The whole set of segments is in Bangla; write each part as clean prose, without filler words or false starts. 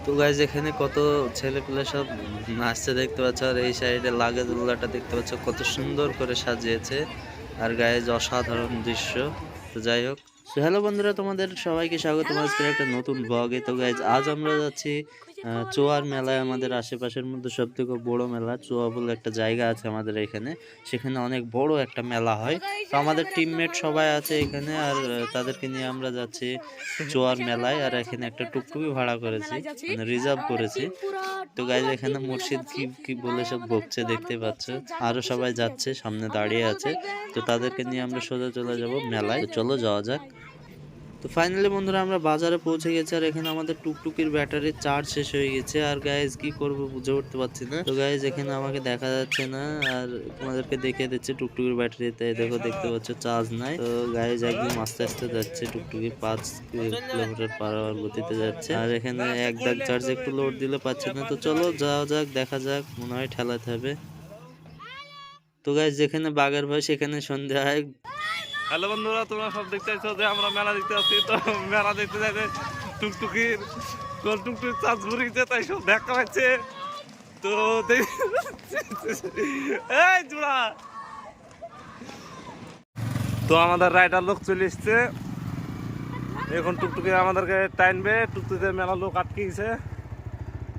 তো গাইজ এখানে কত ছেলেপুলে সব নাচছে দেখতে পাচ্ছ, আর এই সাইডে লাগেজগুলাটা দেখতে পাচ্ছ কত সুন্দর করে সাজিয়েছে। আর গাইজ অসাধারণ দৃশ্য। তো যাই হোক, হ্যালো বন্ধুরা, তোমাদের সবাইকে স্বাগত আজকের একটা নতুন ব্লগে। তো গাইজ আজ আমরা যাচ্ছি চোয়ার মেলায়। আমাদের আশেপাশের মধ্যে সব থেকে বড় মেলা চোয়া বলে একটা জায়গা আছে আমাদের এখানে। সেখানে অনেক বড় একটা মেলা হয়। তো আমাদের টিমমেট সবাই আছে এখানে, আর তাদেরকে নিয়ে আমরা যাচ্ছি চোয়ার মেলায়। আর এখানে একটা টুকটুকি ভাড়া করেছি, মানে রিজার্ভ করেছি। তো গাইজ এখানে মুর্শিদ কি কি বলে সব বকছে দেখতে পাচ্ছ। আরো সবাই যাচ্ছে, সামনে দাঁড়িয়ে আছে। তো তাদেরকে নিয়ে আমরা সোজা চলে যাব মেলায়। চলো যাওয়া যাক। তো ফাইনালি বন্ধুরা আমরা বাজারে পৌঁছে গেছি, আর এখানে আমাদের টুকটুকির ব্যাটারির চার্জ শেষ হয়ে গেছে। আর গাইজ কি করব বুঝে উঠতে পারছি না। তো গাইজ এখানে আমাকে দেখা যাচ্ছে না, আর তোমাদেরকে দেখিয়ে দিচ্ছে টুকটুকির ব্যাটারিতে দেখো, দেখতে পাচ্ছ চার্জ নাই। তো গাইজ একদম আস্তে আস্তে যাচ্ছে, টুকটুকি 5 কিলোমিটার পার আওয়ার গতিতে যাচ্ছে। আর এখানে এক দাগ চার্জ একটু লোড দিলে পাচ্ছে না। তো চলো যাওয়া যাক, দেখা যাক, মনে হয় ঠেলাতে হবে। তো গাইজ যেখানে বাঘের ভয় সেখানে সন্ধ্যা হয়। হ্যালো বন্ধুরা, তোমরা সব দেখতে চাইছো যে আমরা মেলা দেখতে আসছি। তো মেলা দেখতে যাইতে টুকটুকির চার্জ ঘুরিয়েছে, তাই সব দেখা পাচ্ছে। তো এই জোড়া, তো আমাদের রাইডার লোক চলে এসছে। এখন টুকটুকি আমাদেরকে টাইনবে। টুকটুকিতে মেলা লোক আটকে গেছে,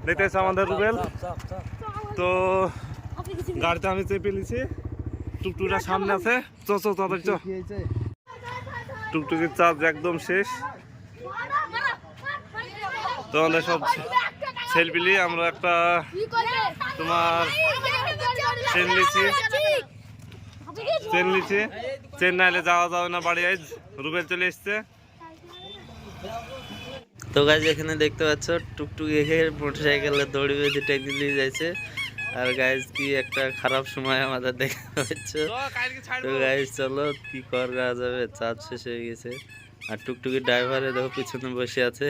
দেখতেছে আমাদের রুবেল। তো গাড়িতে আমি চেপে নিছি, টুকটুকিটা সামনে আছে। টুকটুকির চার্জ একদম শেষ। তো আমাদের সব সেলফিলি আমরা একটা তোমার চেন নিচ্ছি। চেন নাইলে যাওয়া যাবে না বাড়ি। আজ রুবেল চলে এসছে। তো গাইজ এখানে দেখতে পাচ্ছ টুকটুকি মোটরসাইকেলে দড়ি বেঁধে টেনে নিয়ে যাচ্ছে। আর গাইজ কি একটা খারাপ সময় আমাদের দেখতে পাচ্ছ। তো গাইজ চলো কি করা যাবে, চার্জ শেষ হয়ে গেছে। আর টুকটুকির ড্রাইভারে দেখো পিছনে বসে আছে।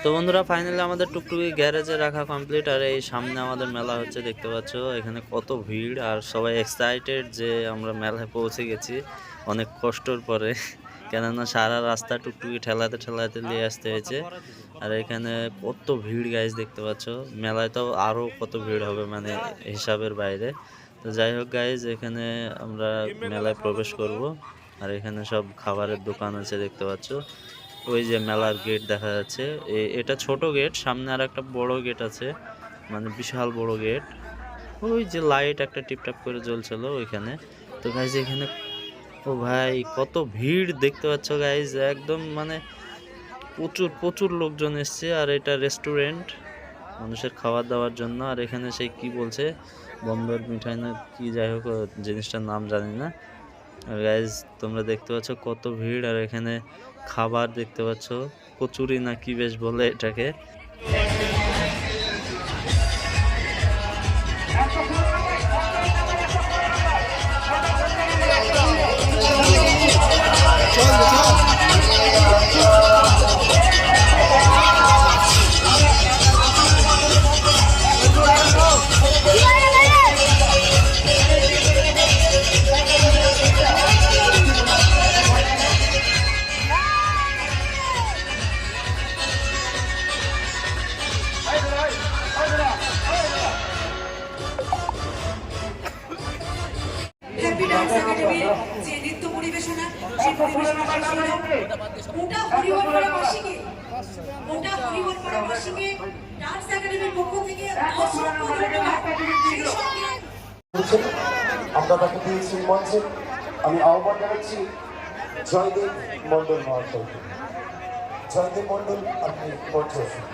তো বন্ধুরা ফাইনালি আমাদের টুকটুকি গ্যারেজে রাখা কমপ্লিট। আর এই সামনে আমাদের মেলা হচ্ছে দেখতে পাচ্ছ। এখানে কত ভিড়, আর সবাই এক্সাইটেড যে আমরা মেলায় পৌঁছে গেছি অনেক কষ্টর পরে। কেননা সারা রাস্তা টুকটুকি ঠেলাতে ঠেলাতে নিয়ে আসতে হয়েছে। আর এখানে কত ভিড় গাইজ দেখতে পাচ্ছ। মেলায় তো আরও কত ভিড় হবে, মানে হিসাবের বাইরে। তো যাই হোক গাইজ, এখানে আমরা মেলায় প্রবেশ করব। আর এখানে সব খাবারের দোকান আছে দেখতে পাচ্ছ। ওই যে মেলার গেট দেখা যাচ্ছে, এটা ছোট গেট, সামনে আর একটা বড় গেট আছে, মানে বিশাল বড় গেট। ওই যে লাইট একটা টিপটাপ করে জ্বলছিল ওইখানে। তো গাইজ এখানে, ও ভাই কত ভিড় দেখতে পাচ্ছ গাইজ, একদম মানে প্রচুর প্রচুর লোকজন এসছে। আর এটা রেস্টুরেন্ট মানুষের খাবার দাওয়ার জন্য। আর এখানে সেই কি বলছে বম্বের মিঠাই না কি, যাই হোক জিনিসটার নাম জানি না। আর গাইজ তোমরা দেখতে পাচ্ছ কত ভিড়। আর এখানে খাবার দেখতে পাচ্ছ, কচুরি না কি বেশ বলে এটাকে। যে নৃত্য পরিবেশনা, সেই পরিবেশনা ওটা পরিবর্তনের মাসিকে ডান্স একাডেমির পক্ষ থেকে আমরা তাকে দিয়েছি মঞ্চে। আমি আহ্বান জানাচ্ছি জয়দেব মন্ডল মহাশয়কে। জয়দেব মন্ডল, আপনি মঞ্চে আসুন।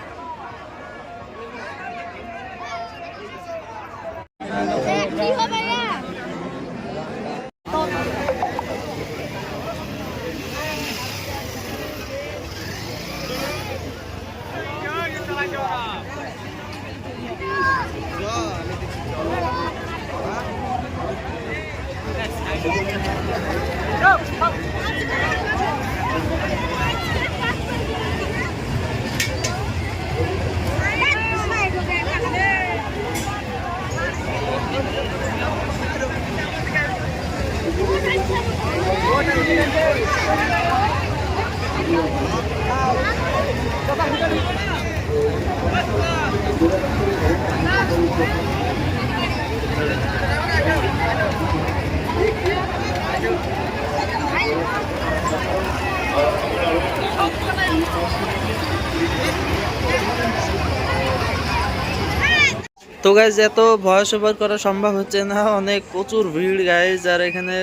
তো গাইজ এত ভয়েস ওভার করা সম্ভব হচ্ছে না, অনেক প্রচুর ভিড় গাইজ। আর এখানে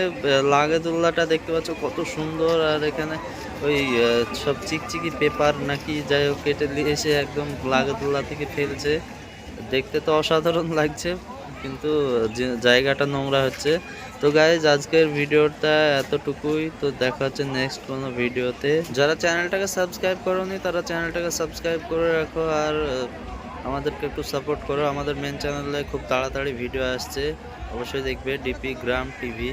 লাগাদুল্লাটা দেখতে পাচ্ছ কত সুন্দর, আর এখানে ওই সব চিকচিকি পেপার নাকি যাই হোক কেটে নিয়ে এসে একদম লাগাদুল্লা থেকে ফেলছে। দেখতে তো অসাধারণ লাগছে, কিন্তু জায়গাটা নোংরা হচ্ছে। তো গাইজ আজকের ভিডিওটা এতটুকুই। তো দেখা হচ্ছে নেক্সট কোনো ভিডিওতে। যারা চ্যানেলটাকে সাবস্ক্রাইব করোনি তারা চ্যানেলটাকে সাবস্ক্রাইব করে রাখো, আর আমাদেরকে একটু সাপোর্ট করো। আমাদের মেন চ্যানেলে খুব তাড়াতাড়ি ভিডিও আসছে, অবশ্যই দেখবে ডিপি গ্রাম টিভি।